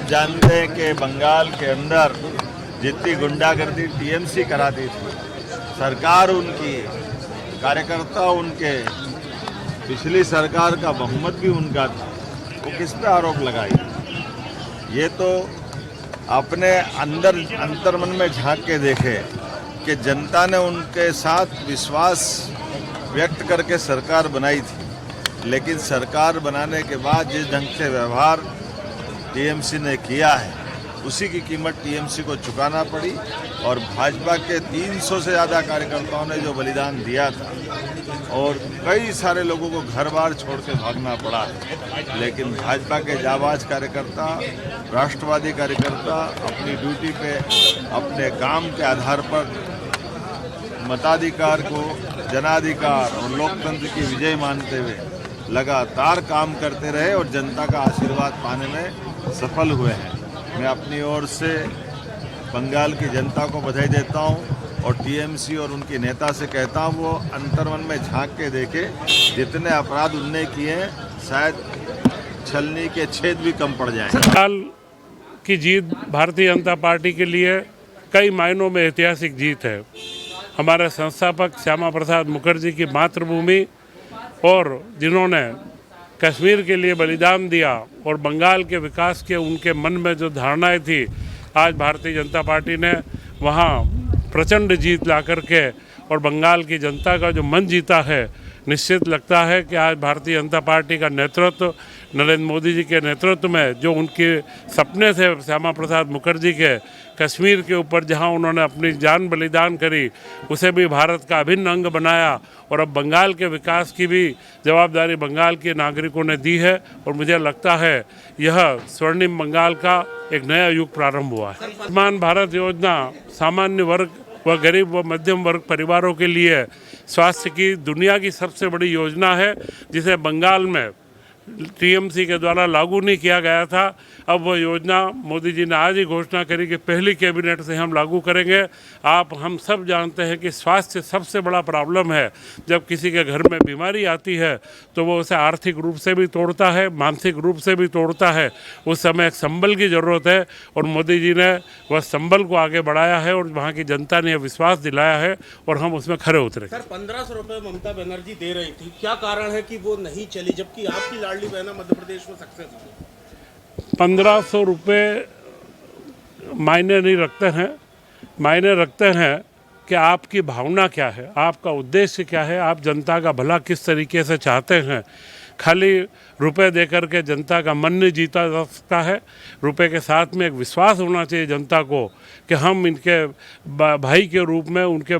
जानते हैं कि बंगाल के अंदर जितनी गुंडागर्दी टीएमसी कराती थी, सरकार उनकी, कार्यकर्ता उनके, पिछली सरकार का बहुमत भी उनका था, वो किस पे आरोप लगाई? ये तो अपने अंतर्मन में झांक के देखे कि जनता ने उनके साथ विश्वास व्यक्त करके सरकार बनाई थी, लेकिन सरकार बनाने के बाद जिस ढंग से व्यवहार टीएमसी ने किया है उसी की कीमत टीएमसी को चुकाना पड़ी। और भाजपा के 300 से ज़्यादा कार्यकर्ताओं ने जो बलिदान दिया था और कई सारे लोगों को घर बार छोड़ के भागना पड़ा, लेकिन भाजपा के जाबाज कार्यकर्ता, राष्ट्रवादी कार्यकर्ता अपनी ड्यूटी पे अपने काम के आधार पर मताधिकार को जनाधिकार और लोकतंत्र की विजय मानते हुए लगातार काम करते रहे और जनता का आशीर्वाद पाने में सफल हुए हैं। मैं अपनी ओर से बंगाल की जनता को बधाई देता हूं और टीएमसी और उनके नेता से कहता हूं वो अंतर्मन में झांक के देखे, जितने अपराध उनने किए हैं शायद छलनी के छेद भी कम पड़ जाए। बंगाल की जीत भारतीय जनता पार्टी के लिए कई मायनों में ऐतिहासिक जीत है। हमारे संस्थापक श्यामा प्रसाद मुखर्जी की मातृभूमि और जिन्होंने कश्मीर के लिए बलिदान दिया और बंगाल के विकास के उनके मन में जो धारणाएं थी, आज भारतीय जनता पार्टी ने वहाँ प्रचंड जीत ला करके और बंगाल की जनता का जो मन जीता है। निश्चित लगता है कि आज भारतीय जनता पार्टी का नेतृत्व नरेंद्र मोदी जी के नेतृत्व में जो उनके सपने थे श्यामा प्रसाद मुखर्जी के, कश्मीर के ऊपर जहां उन्होंने अपनी जान बलिदान करी, उसे भी भारत का अभिन्न अंग बनाया और अब बंगाल के विकास की भी जवाबदारी बंगाल के नागरिकों ने दी है। और मुझे लगता है यह स्वर्णिम बंगाल का एक नया युग प्रारंभ हुआ है। आयुष्मान भारत योजना सामान्य वर्ग व गरीब व मध्यम वर्ग परिवारों के लिए स्वास्थ्य की दुनिया की सबसे बड़ी योजना है, जिसे बंगाल में टीएमसी के द्वारा लागू नहीं किया गया था। अब वो योजना मोदी जी ने आज ही घोषणा करी कि पहली कैबिनेट से हम लागू करेंगे। हम सब जानते हैं कि स्वास्थ्य सबसे बड़ा प्रॉब्लम है। जब किसी के घर में बीमारी आती है तो वो उसे आर्थिक रूप से भी तोड़ता है, मानसिक रूप से भी तोड़ता है। उस समय एक संबल की ज़रूरत है और मोदी जी ने वह संबल को आगे बढ़ाया है और वहाँ की जनता ने विश्वास दिलाया है और हम उसमें खरे उतरे। सर, 1500 रुपये ममता बनर्जी दे रही थी, क्या कारण है कि वो नहीं चली, जबकि आपकी लाडली बहना मध्य प्रदेश में सक्सेस हुई? 1500 रुपये मायने नहीं रखते हैं। मायने रखते हैं कि आपकी भावना क्या है, आपका उद्देश्य क्या है, आप जनता का भला किस तरीके से चाहते हैं। खाली रुपए देकर के जनता का मन नहीं जीता जा सकता है। रुपए के साथ में एक विश्वास होना चाहिए जनता को कि हम इनके भाई के रूप में उनके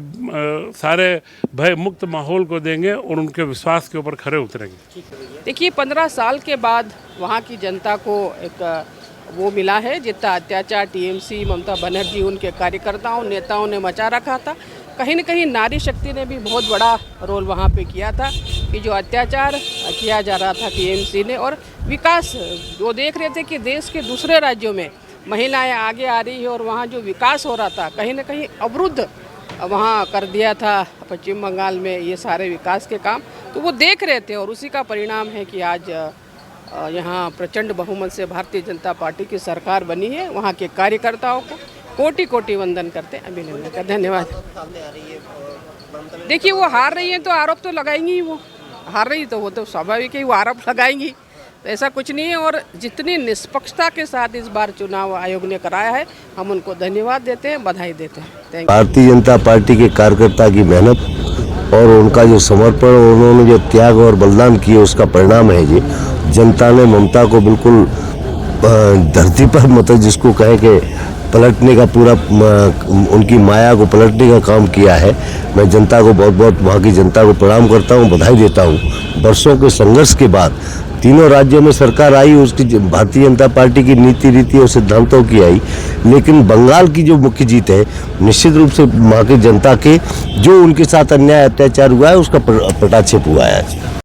सारे भय मुक्त माहौल को देंगे और उनके विश्वास के ऊपर खरे उतरेंगे। देखिए, 15 साल के बाद वहाँ की जनता को एक वो मिला है, जितना अत्याचार टीएमसी, ममता बनर्जी, उनके कार्यकर्ताओं, नेताओं ने मचा रखा था। कहीं न कहीं नारी शक्ति ने भी बहुत बड़ा रोल वहाँ पे किया था कि जो अत्याचार किया जा रहा था टीएमसी ने, और विकास जो देख रहे थे कि देश के दूसरे राज्यों में महिलाएं आगे आ रही है और वहाँ जो विकास हो रहा था कहीं न कहीं अवरुद्ध वहाँ कर दिया था पश्चिम बंगाल में ये सारे विकास के काम, तो वो देख रहे थे। और उसी का परिणाम है कि आज यहाँ प्रचंड बहुमत से भारतीय जनता पार्टी की सरकार बनी है। वहाँ के कार्यकर्ताओं को कोटि कोटि वंदन करते हैं, अभिनंदन का धन्यवाद। देखिए, वो हार रही है तो आरोप तो लगाएंगी, वो हार रही तो वो तो स्वाभाविक है, वो आरोप लगाएंगी, तो ऐसा कुछ नहीं है। और जितनी निष्पक्षता के साथ इस बार चुनाव आयोग ने कराया है, हम उनको धन्यवाद देते हैं, बधाई देते हैं। भारतीय जनता पार्टी के कार्यकर्ता की मेहनत और उनका जो समर्पण, उन्होंने जो त्याग और बलिदान किए, उसका परिणाम है जी। जनता ने ममता को बिल्कुल धरती पर मतलब जिसको कहे कि पलटने का पूरा उनकी माया को पलटने का काम किया है। मैं जनता को बहुत बहुत वहाँ की जनता को प्रणाम करता हूँ, बधाई देता हूँ। वर्षों के संघर्ष के बाद तीनों राज्यों में सरकार आई, उसकी भारतीय जनता पार्टी की नीति रीति और सिद्धांतों की आई, लेकिन बंगाल की जो मुख्य जीत है निश्चित रूप से वहाँ की जनता के जो उनके साथ अन्याय अत्याचार हुआ है उसका पटाक्षेप हुआ है आज।